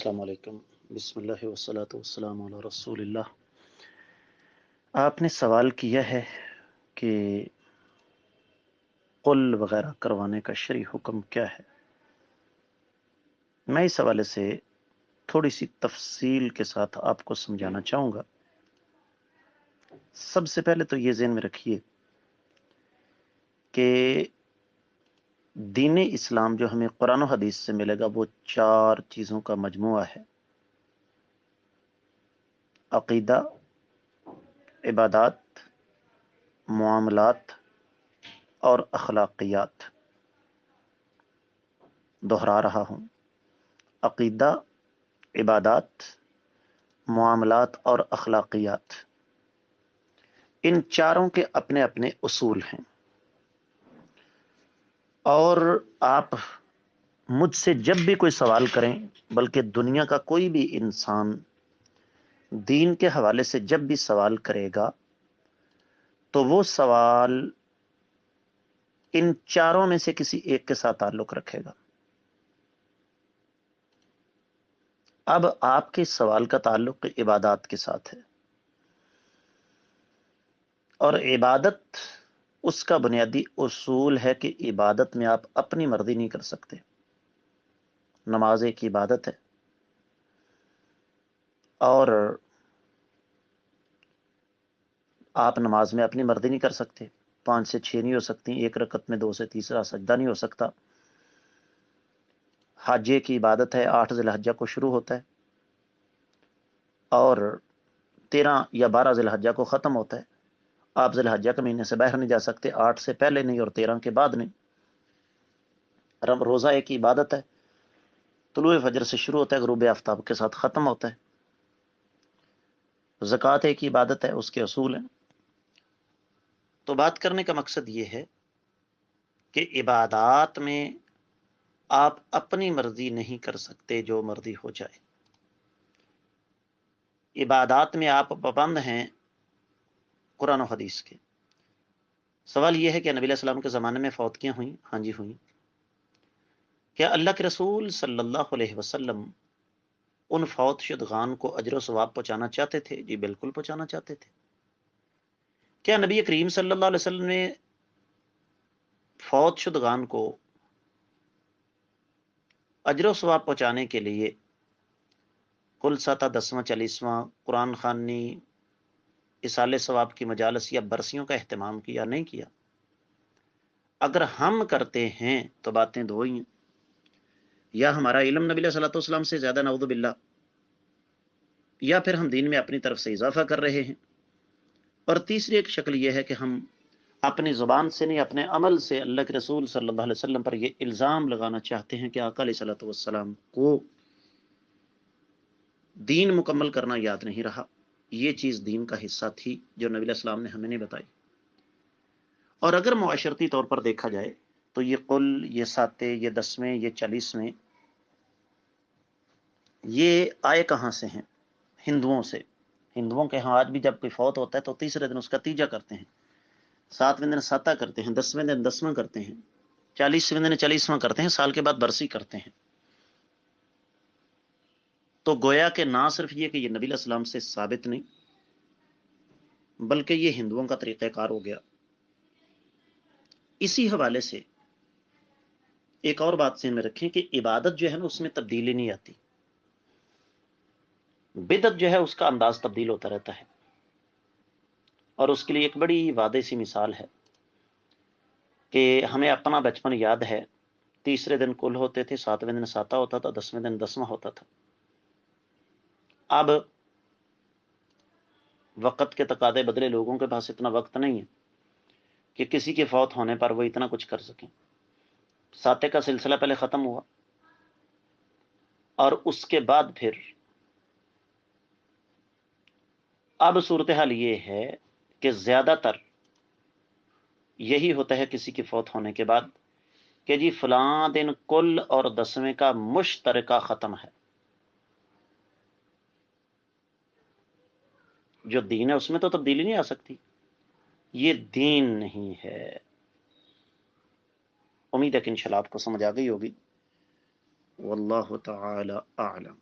السلام علیکم۔ بسم اللہ والصلاۃ والسلام علی رسول اللہ۔ آپ نے سوال کیا ہے کہ قل وغیرہ کروانے کا شرعی حکم کیا ہے۔ میں اس حوالے سے تھوڑی سی تفصیل کے ساتھ آپ کو سمجھانا چاہوں گا۔ سب سے پہلے تو یہ ذہن میں رکھیے کہ دین اسلام جو ہمیں قرآن و حدیث سے ملے گا وہ 4 چیزوں کا مجموعہ ہے: عقیدہ، عبادات، معاملات اور اخلاقیات۔ دہرا رہا ہوں: عقیدہ، عبادات، معاملات اور اخلاقیات۔ ان چاروں کے اپنے اپنے اصول ہیں، اور آپ مجھ سے جب بھی کوئی سوال کریں، بلکہ دنیا کا کوئی بھی انسان دین کے حوالے سے جب بھی سوال کرے گا تو وہ سوال ان چاروں میں سے کسی ایک کے ساتھ تعلق رکھے گا۔ اب آپ کے سوال کا تعلق عبادات کے ساتھ ہے، اور عبادت اس کا بنیادی اصول ہے کہ عبادت میں آپ اپنی مرضی نہیں کر سکتے۔ نماز ایک عبادت ہے، اور آپ نماز میں اپنی مرضی نہیں کر سکتے۔ 5 سے 6 نہیں ہو سکتی، ایک رکعت میں 2 سے تیسرا سجدہ نہیں ہو سکتا۔ حج کی عبادت ہے، 8 ذی الحجہ کو شروع ہوتا ہے اور 13 یا 12 ذی الحجہ کو ختم ہوتا ہے۔ آپ ذی الحجہ کے مہینے سے باہر نہیں جا سکتے، 8 سے پہلے نہیں اور 13 کے بعد نہیں۔ روزہ ایک عبادت ہے، طلوع فجر سے شروع ہوتا ہے، غروب آفتاب کے ساتھ ختم ہوتا ہے۔ زکوٰۃ ایک عبادت ہے، اس کے اصول ہیں۔ تو بات کرنے کا مقصد یہ ہے کہ عبادات میں آپ اپنی مرضی نہیں کر سکتے، جو مرضی ہو جائے۔ عبادات میں آپ پابند ہیں قرآن و حدیث کے۔ سوال یہ ہے کہ نبی علیہ السلام کے زمانے میں فوتیاں ہوئیں؟ ہاں جی ہوئیں۔ کیا اللہ کے رسول صلی اللہ علیہ وسلم ان فوت شدگان کو اجر و ثواب پہنچانا چاہتے تھے؟ جی بالکل پہنچانا چاہتے تھے۔ کیا نبی کریم صلی اللہ علیہ وسلم نے فوت شدگان کو اجر و ثواب پہنچانے کے لیے کل سطح 10واں 40واں قرآن خوانی، اصال ثواب کی مجالس یا برسیوں کا اہتمام کیا؟ نہیں کیا۔ اگر ہم کرتے ہیں تو باتیں دو ہی ہیں: یا ہمارا علم نبی علیہ الصلوۃ والسلام سے زیادہ نعوذ باللہ، یا پھر ہم دین میں اپنی طرف سے اضافہ کر رہے ہیں، اور تیسری ایک شکل یہ ہے کہ ہم اپنی زبان سے نہیں، اپنے عمل سے اللہ کے رسول صلی اللہ علیہ وسلم پر یہ الزام لگانا چاہتے ہیں کہ آقا علیہ الصلوۃ والسلام کو دین مکمل کرنا یاد نہیں رہا۔ یہ چیز دین کا حصہ تھی جو نبی علیہ السلام نے ہمیں نہیں بتائی۔ اور اگر معاشرتی طور پر دیکھا جائے تو یہ قل، یہ ساتے، یہ 10ویں، یہ 40ویں، یہ آئے کہاں سے ہیں؟ ہندوؤں سے۔ ہندوؤں کے ہاں آج بھی جب کوئی فوت ہوتا ہے تو تیسرے دن اس کا تیجا کرتے ہیں، 7ویں دن ساتا کرتے ہیں، 10ویں دن 10واں کرتے ہیں، 40ویں دن 40واں کرتے ہیں، سال کے بعد برسی کرتے ہیں۔ تو گویا کہ نہ صرف یہ کہ یہ نبی علیہ السلام سے ثابت نہیں، بلکہ یہ ہندوؤں کا طریقہ کار ہو گیا۔ اسی حوالے سے ایک اور بات ذہن میں رکھیں کہ عبادت جو ہے نا اس میں تبدیلی نہیں آتی۔ بدعت جو ہے اس کا انداز تبدیل ہوتا رہتا ہے، اور اس کے لیے ایک بڑی واضح سی مثال ہے کہ ہمیں اپنا بچپن یاد ہے۔ تیسرے دن کل ہوتے تھے، 7ویں دن ساتا ہوتا تھا، 10ویں دن 10واں ہوتا تھا۔ اب وقت کے تقاضے بدلے، لوگوں کے پاس اتنا وقت نہیں ہے کہ کسی کے فوت ہونے پر وہ اتنا کچھ کر سکیں۔ ساتے کا سلسلہ پہلے ختم ہوا، اور اس کے بعد پھر اب صورتحال یہ ہے کہ زیادہ تر یہی ہوتا ہے کسی کے فوت ہونے کے بعد کہ جی فلاں دن کل اور 10ویں کا مشترکہ ختم ہے۔ جو دین ہے اس میں تو تبدیلی نہیں آ سکتی، یہ دین نہیں ہے۔ امید ہے کہ انشاءاللہ آپ کو سمجھ آ گئی ہوگی۔ واللہ تعالی اعلم۔